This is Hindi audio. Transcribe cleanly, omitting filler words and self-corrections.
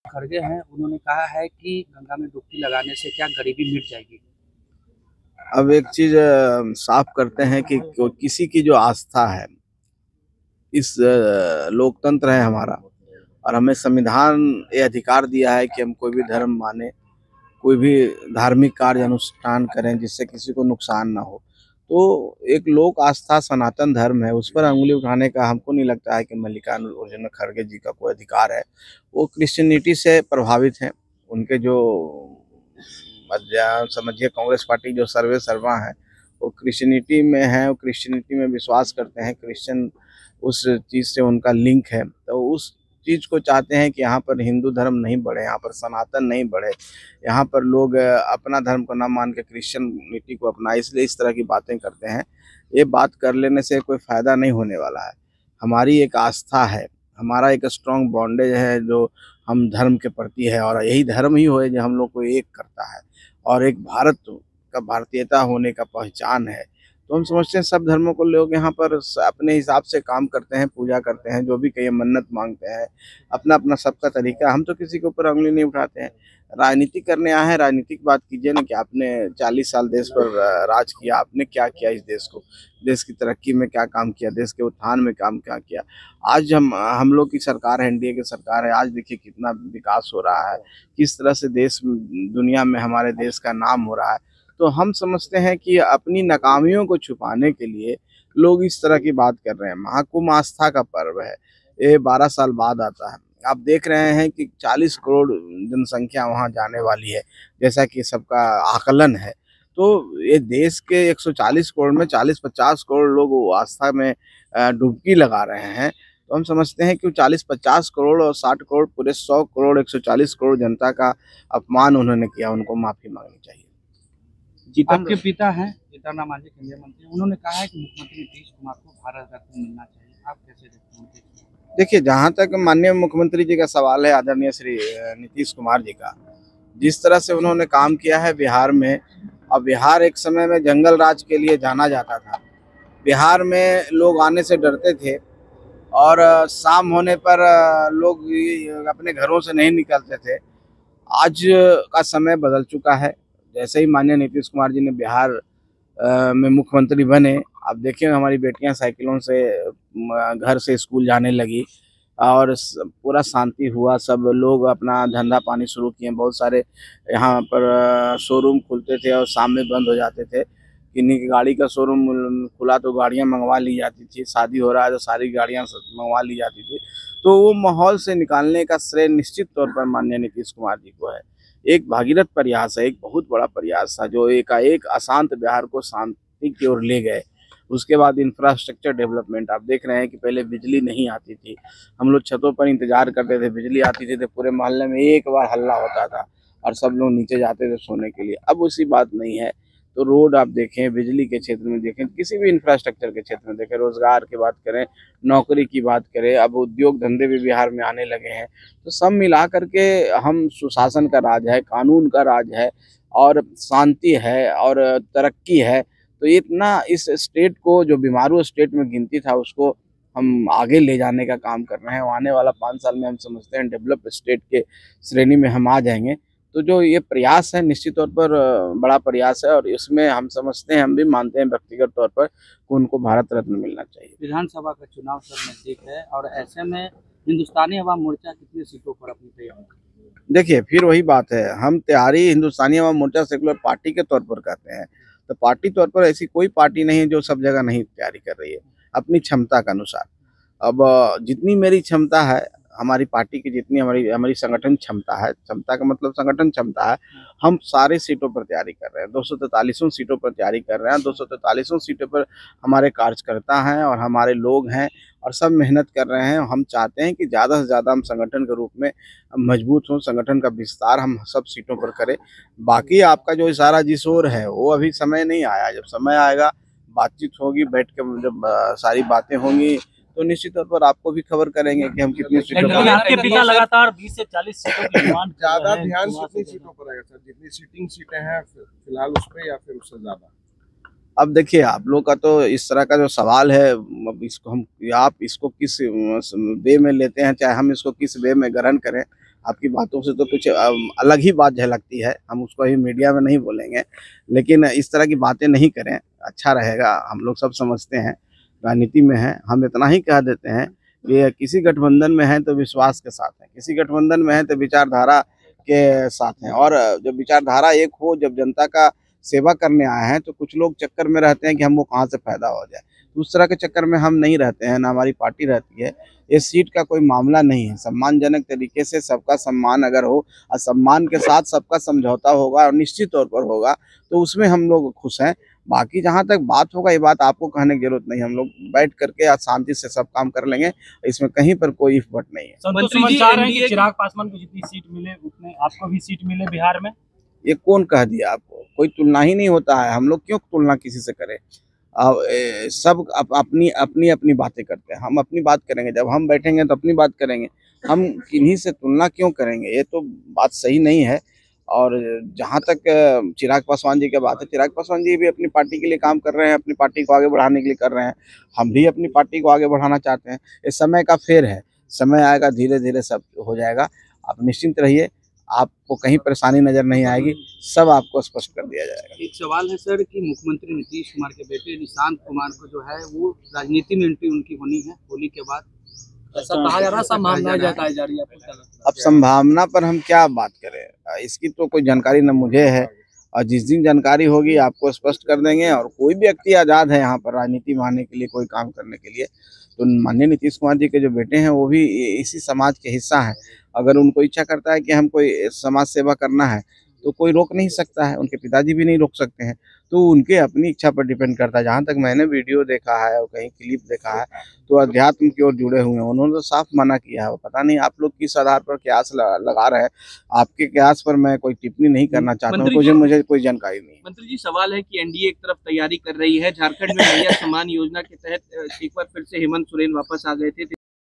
खड़गे हैं, उन्होंने कहा है कि गंगा में डुबकी लगाने से क्या गरीबी मिट जाएगी। अब एक चीज साफ करते हैं कि किसी की जो आस्था है, इस लोकतंत्र है हमारा, और हमें संविधान ये अधिकार दिया है कि हम कोई भी धर्म माने, कोई भी धार्मिक कार्य अनुष्ठान करें जिससे किसी को नुकसान ना हो। तो एक लोक आस्था सनातन धर्म है, उस पर अंगुली उठाने का हमको नहीं लगता है कि मल्लिकार्जुन खड़गे जी का कोई अधिकार है। वो क्रिश्चियनिटी से प्रभावित हैं। उनके जो समझिए कांग्रेस पार्टी जो सर्वे सर्वा है, वो क्रिश्चियनिटी में है, वो क्रिश्चियनिटी में विश्वास करते हैं, क्रिश्चियन उस चीज़ से उनका लिंक है। तो उस चीज़ को चाहते हैं कि यहाँ पर हिंदू धर्म नहीं बढ़े, यहाँ पर सनातन नहीं बढ़े, यहाँ पर लोग अपना धर्म को ना मान के क्रिश्चियनिटी को अपनाए, इसलिए इस तरह की बातें करते हैं। ये बात कर लेने से कोई फ़ायदा नहीं होने वाला है। हमारी एक आस्था है, हमारा एक स्ट्रॉन्ग बॉन्डेज है जो हम धर्म के प्रति है, और यही धर्म ही हो जो हम लोग को एक करता है, और एक भारत का भारतीयता होने का पहचान है। तो हम समझते हैं सब धर्मों को लोग यहाँ पर अपने हिसाब से काम करते हैं, पूजा करते हैं, जो भी कहीं मन्नत मांगते हैं, अपना अपना सबका तरीका। हम तो किसी के ऊपर उंगली नहीं उठाते हैं। राजनीति करने आए हैं, राजनीतिक बात कीजिए ना कि आपने 40 साल देश पर राज किया, आपने क्या किया इस देश को, देश की तरक्की में क्या काम किया, देश के उत्थान में काम क्या किया। आज हम लोग की सरकार है, एनडीए की सरकार है, आज देखिए कितना विकास हो रहा है, किस तरह से देश दुनिया में हमारे देश का नाम हो रहा है। तो हम समझते हैं कि अपनी नाकामियों को छुपाने के लिए लोग इस तरह की बात कर रहे हैं। महाकुंभ आस्था का पर्व है, ये 12 साल बाद आता है। आप देख रहे हैं कि 40 करोड़ जनसंख्या वहां जाने वाली है, जैसा कि सबका आकलन है। तो ये देश के 140 करोड़ में 40-50 करोड़ लोग वो आस्था में डुबकी लगा रहे हैं। तो हम समझते हैं कि 40-50 करोड़ और 60 करोड़ पूरे 100 करोड़ 140 करोड़ जनता का अपमान उन्होंने किया, उनको माफी मांगनी चाहिए। आपके पिता हैं जीतन राम मांझी, केंद्रीय मंत्री, उन्होंने कहा है कि मुख्यमंत्री नीतीश कुमार को भारत रत्न मिलना चाहिए। आप कैसे देखते हैं? देखिए, जहाँ तक माननीय मुख्यमंत्री जी का सवाल है, आदरणीय श्री नीतीश कुमार जी का, जिस तरह से उन्होंने काम किया है बिहार में, और बिहार एक समय में जंगल राज के लिए जाना जाता था। बिहार में लोग आने से डरते थे, और शाम होने पर लोग अपने घरों से नहीं निकलते थे। आज का समय बदल चुका है। जैसे ही माननीय नीतीश कुमार जी ने बिहार में मुख्यमंत्री बने, आप देखिए हमारी बेटियां साइकिलों से घर से स्कूल जाने लगी, और पूरा शांति हुआ, सब लोग अपना धंधा पानी शुरू किए। बहुत सारे यहाँ पर शोरूम खुलते थे और शाम में बंद हो जाते थे। किन्हीं की गाड़ी का शोरूम खुला तो गाड़ियाँ मंगवा ली जाती थी, शादी हो रहा है तो सारी गाड़ियाँ मंगवा ली जाती थी। तो वो माहौल से निकालने का श्रेय निश्चित तौर पर माननीय नीतीश कुमार जी को है। एक भागीरथ प्रयास है, एक बहुत बड़ा प्रयास था जो एकाएक अशांत बिहार को शांति की ओर ले गए। उसके बाद इंफ्रास्ट्रक्चर डेवलपमेंट, आप देख रहे हैं कि पहले बिजली नहीं आती थी, हम लोग छतों पर इंतजार करते थे, बिजली आती थी तो पूरे मोहल्ले में एक बार हल्ला होता था और सब लोग नीचे जाते थे सोने के लिए। अब उसी बात नहीं है। तो रोड आप देखें, बिजली के क्षेत्र में देखें, किसी भी इंफ्रास्ट्रक्चर के क्षेत्र में देखें, रोजगार की बात करें, नौकरी की बात करें, अब उद्योग धंधे भी बिहार में आने लगे हैं। तो सब मिला करके हम सुशासन का राज है, कानून का राज है, और शांति है, और तरक्की है। तो इतना इस स्टेट को, जो बीमारू स्टेट में गिनती था, उसको हम आगे ले जाने का काम कर रहे हैं। आने वाला 5 साल में हम समझते हैं डेवलप स्टेट के श्रेणी में हम आ जाएंगे। तो जो ये प्रयास है निश्चित तौर पर बड़ा प्रयास है, और इसमें हम समझते हैं, हम भी मानते हैं व्यक्तिगत तौर पर कि उनको भारत रत्न मिलना चाहिए। विधानसभा का चुनाव सर नजदीक है, और ऐसे में हिंदुस्तानी अवाम मोर्चा कितनी सीटों पर अपनी तैयारी? देखिए, फिर वही बात है, हम तैयारी हिंदुस्तानी अवाम मोर्चा सेकुलर पार्टी के तौर पर कहते हैं। तो पार्टी तौर पर ऐसी कोई पार्टी नहीं है जो सब जगह नहीं तैयारी कर रही है, अपनी क्षमता के अनुसार। अब जितनी मेरी क्षमता है, हमारी पार्टी की जितनी हमारी हमारी संगठन क्षमता है, क्षमता का मतलब संगठन क्षमता है, हम सारे सीटों पर तैयारी कर रहे हैं। 243 सीटों पर तैयारी कर रहे हैं। 243 सीटों पर हमारे कार्यकर्ता हैं और हमारे लोग हैं, और सब मेहनत कर रहे हैं। हम चाहते हैं कि ज़्यादा से ज़्यादा हम संगठन के रूप में मजबूत हों, संगठन का विस्तार हम सब सीटों पर करें। बाकी आपका जो इशारा जिस ओर है, वो अभी समय नहीं आया। जब समय आएगा, बातचीत होगी, बैठ के जब सारी बातें होंगी, तो निश्चित तौर पर आपको भी खबर करेंगे कि हम कितनी सीटों पर। आपके पिता लगातार 20 से 40 सीटों की डिमांड ज्यादा ध्यान कितनी सीटों पर रहेगा सर? जितनी सीटिंग सीटें हैं फिलहाल उस पे, या फिर उससे ज्यादा? अब देखिए, आप लोग का तो इस तरह का जो सवाल है, अब इसको हम, आप इसको किस वे में लेते हैं, चाहे हम इसको किस वे में ग्रहण करें, आपकी बातों से तो कुछ अलग ही बात झलकती है, हम उसको अभी मीडिया में नहीं बोलेंगे, लेकिन इस तरह की बातें नहीं करें, अच्छा रहेगा। हम लोग सब समझते हैं, राजनीति में हैं, हम इतना ही कह देते हैं कि किसी गठबंधन में हैं तो विश्वास के साथ हैं, किसी गठबंधन में हैं तो विचारधारा के साथ हैं, और जब विचारधारा एक हो, जब जनता का सेवा करने आए हैं, तो कुछ लोग चक्कर में रहते हैं कि हमको कहाँ से फायदा हो जाए। तो उस तरह के चक्कर में हम नहीं रहते हैं, ना हमारी पार्टी रहती है। ये सीट का कोई मामला नहीं है, सम्मानजनक तरीके से सबका सम्मान अगर हो और सम्मान के साथ सबका समझौता होगा और निश्चित तौर पर होगा, तो उसमें हम लोग खुश हैं। बाकी जहाँ तक बात होगा, ये बात आपको कहने की जरूरत नहीं, हम लोग बैठ करके आज शांति से सब काम कर लेंगे, इसमें कहीं पर कोई इफर्ट नहीं है। संतोष सुमन चाह रहे हैं कि चिराग पासवान को जितनी सीट मिले उतने आपको भी सीट मिले बिहार में। ये कौन कह दिया आपको? कोई तुलना ही नहीं होता है, हम लोग क्यों तुलना किसी से करें? सब अपनी अपनी अपनी बातें करते हैं, हम अपनी बात करेंगे, जब हम बैठेंगे तो अपनी बात करेंगे, हम किन्हीं से तुलना क्यों करेंगे? ये तो बात सही नहीं है। और जहाँ तक चिराग पासवान जी की बात है, चिराग पासवान जी भी अपनी पार्टी के लिए काम कर रहे हैं, अपनी पार्टी को आगे बढ़ाने के लिए कर रहे हैं, हम भी अपनी पार्टी को आगे बढ़ाना चाहते हैं। ये समय का फेर है, समय आएगा, धीरे धीरे सब हो जाएगा, आप निश्चिंत रहिए, आपको कहीं परेशानी नजर नहीं आएगी, सब आपको स्पष्ट कर दिया जाएगा। एक सवाल है सर कि मुख्यमंत्री नीतीश कुमार के बेटे निशांत कुमार को जो है वो राजनीति में एंट्री उनकी होनी है होली के बाद, ऐसा कहा जा रहा है, संभावना जताई जा रही है, आपको क्या लगता है? अब संभावना पर हम क्या बात करें, इसकी तो कोई जानकारी न मुझे है, और जिस दिन जानकारी होगी आपको स्पष्ट कर देंगे। और कोई भी व्यक्ति आज़ाद है यहाँ पर राजनीति में आने के लिए, कोई काम करने के लिए। तो माननीय नीतीश कुमार जी के जो बेटे हैं वो भी इसी समाज के हिस्सा हैं, अगर उनको इच्छा करता है कि हम कोई समाज सेवा करना है तो कोई रोक नहीं सकता है, उनके पिताजी भी नहीं रोक सकते हैं, तो उनके अपनी इच्छा पर डिपेंड करता है। जहाँ तक मैंने वीडियो देखा है और कहीं क्लिप देखा है, तो अध्यात्म की ओर जुड़े हुए हैं, उन्होंने तो साफ मना किया है। पता नहीं आप लोग किस आधार पर कयास लगा रहे हैं, आपके कयास पर मैं कोई टिप्पणी नहीं करना चाहता हूँ, मुझे कोई जानकारी नहीं है। मंत्री जी, सवाल है कि एनडीए एक तरफ तैयारी कर रही है, झारखंड में भैया सम्मान योजना के तहत एक बार फिर से हेमंत सोरेन वापस आ गए थे।